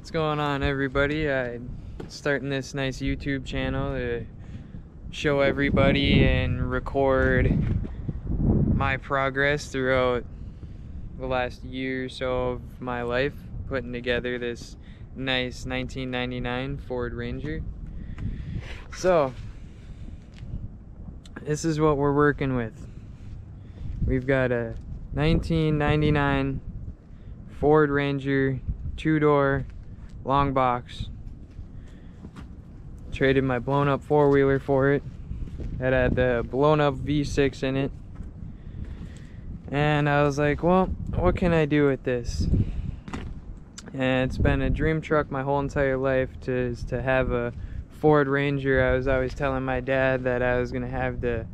What's going on, everybody? I'm starting this nice YouTube channel to show everybody and record my progress throughout the last year or so of my life, putting together this nice 1999 Ford Ranger. So this is what we're working with. We've got a 1999 Ford Ranger 2-door long box. Traded my blown up 4-wheeler for it. It had the blown up V6 in it. And I was like, well, what can I do with this? And it's been a dream truck my whole entire life to have a Ford Ranger. I was always telling my dad that I was gonna have the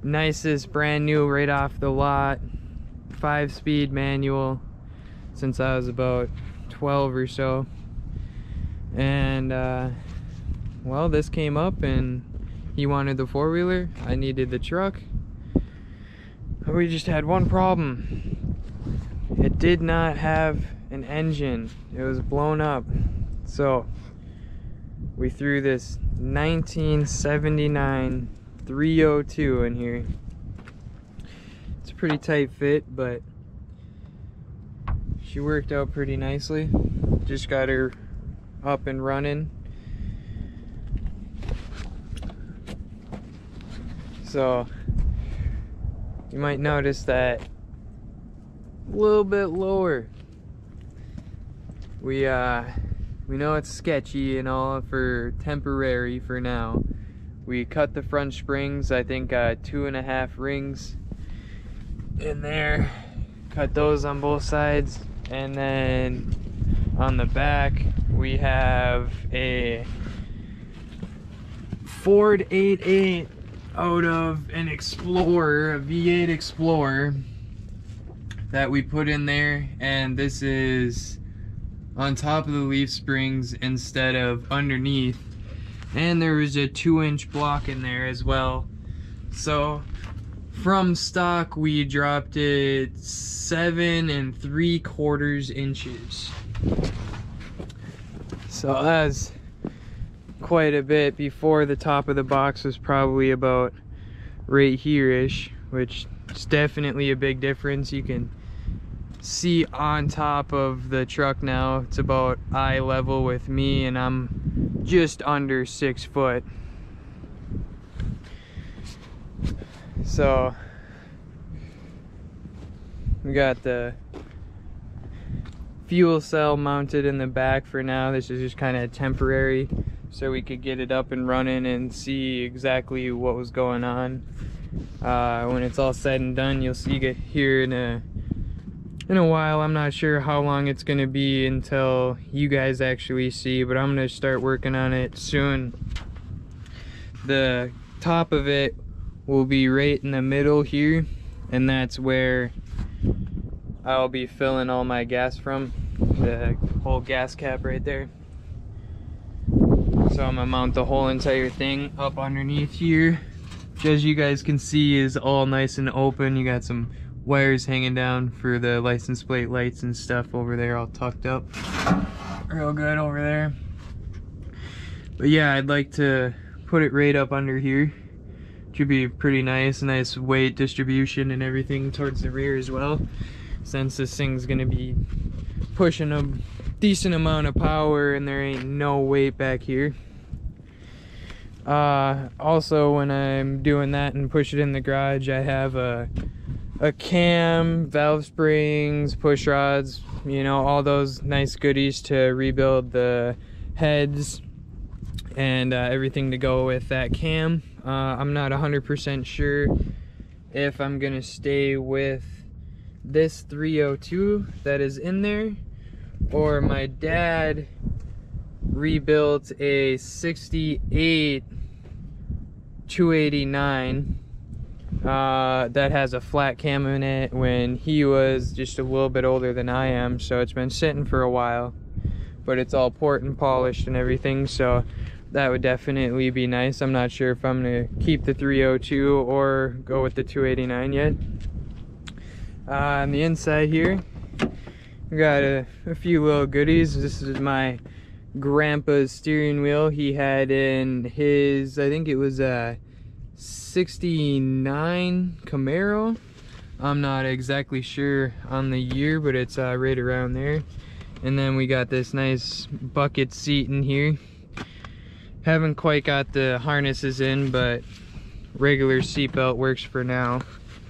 nicest brand new right off the lot 5-speed manual since I was about 12 or so. And well, this came up and he wanted the 4-wheeler, I needed the truck. We just had one problem. It did not have an engine. It was blown up. So we threw this 1979 302 in here. It's a pretty tight fit, but she worked out pretty nicely. Just got her up and running. So you might notice that a little bit lower. We know it's sketchy and all for temporary for now. We cut the front springs, I think 2.5 rings in there. Cut those on both sides. And then on the back we have a Ford 88 out of an Explorer, a V8 Explorer that we put in there, and this is on top of the leaf springs instead of underneath. And there was a 2-inch block in there as well. So from stock we dropped it 7 3/4 inches. So that's quite a bit. Before, the top of the box was probably about right here-ish, which is definitely a big difference. You can see on top of the truck now, it's about eye level with me, and I'm just under 6 foot. So we got the fuel cell mounted in the back for now. This is just kind of temporary so we could get it up and running and see exactly what was going on. When it's all said and done, you'll see it here in a while. I'm not sure how long it's gonna be until you guys actually see, but I'm gonna start working on it soon. The top of it will be right in the middle here, and that's where I'll be filling all my gas from, the whole gas cap right there. So I'm gonna mount the whole entire thing up underneath here, which, as you guys can see, is all nice and open. You got some wires hanging down for the license plate lights and stuff over there, all tucked up real good over there. But yeah, I'd like to put it right up under here. Should be pretty nice weight distribution and everything towards the rear as well, since this thing's gonna be pushing a decent amount of power and there ain't no weight back here. Also, when I'm doing that and push it in the garage, I have a cam, valve springs, push rods, you know, all those nice goodies to rebuild the heads and everything to go with that cam. I'm not 100% sure if I'm gonna stay with this 302 that is in there, or my dad rebuilt a 68 289 that has a flat cam in it when he was just a little bit older than I am, so it's been sitting for a while, but it's all port and polished and everything, so that would definitely be nice. I'm not sure if I'm gonna keep the 302 or go with the 289 yet. On the inside here, We got a few little goodies. This is my grandpa's steering wheel. He had in his, I think it was a 69 Camaro. I'm not exactly sure on the year, but it's right around there. And then we got this nice bucket seat in here. Haven't quite got the harnesses in, but regular seatbelt works for now.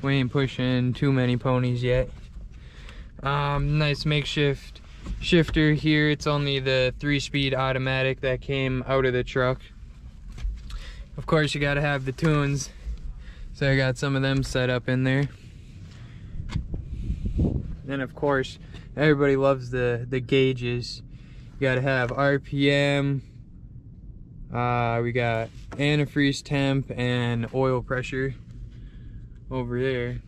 We ain't pushing too many ponies yet. Nice makeshift shifter here. It's only the 3-speed automatic that came out of the truck. Of course, you gotta have the tunes, so I got some of them set up in there. Then of course, everybody loves the gauges. You gotta have RPM. We got antifreeze temp and oil pressure over there.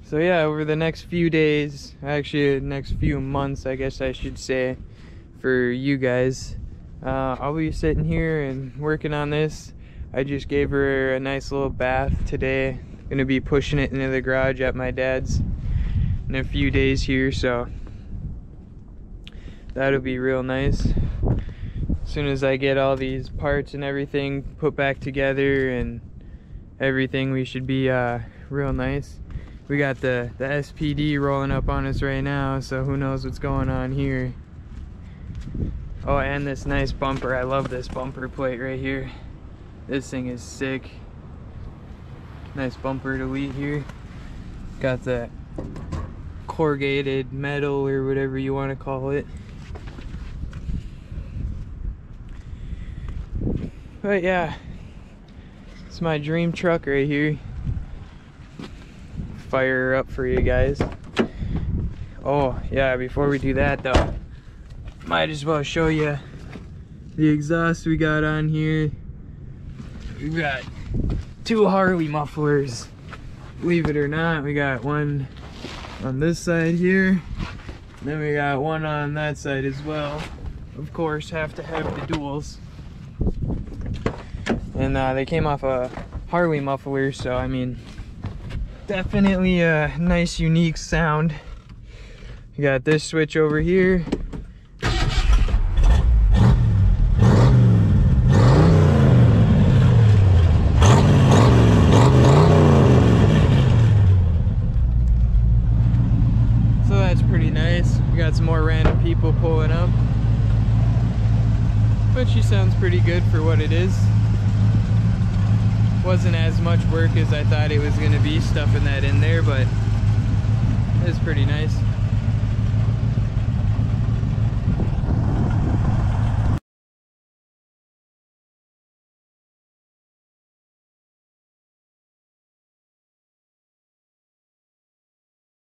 So yeah, over the next few days, actually the next few months I guess I should say, for you guys, I'll be sitting here and working on this. I just gave her a nice little bath today. Gonna be pushing it into the garage at my dad's in a few days here, so that'll be real nice. As soon as I get all these parts and everything put back together and everything, we should be real nice. We got the SPD rolling up on us right now, so who knows what's going on here. Oh, and this nice bumper. I love this bumper plate right here. This thing is sick. Nice bumper delete here. Got that corrugated metal or whatever you want to call it. But yeah, it's my dream truck right here. Fire her up for you guys. Oh yeah, before we do that though, might as well show you the exhaust we got on here. We've got 2 Harley mufflers, believe it or not. We got one on this side here, and then we got one on that side as well. Of course, have to have the duals. And they came off a Harley muffler, so I mean, definitely a nice unique sound. You got this switch over here. So that's pretty nice. We got some more random people pulling up, but she sounds pretty good for what it is. Wasn't as much work as I thought it was gonna be stuffing that in there, but it's pretty nice.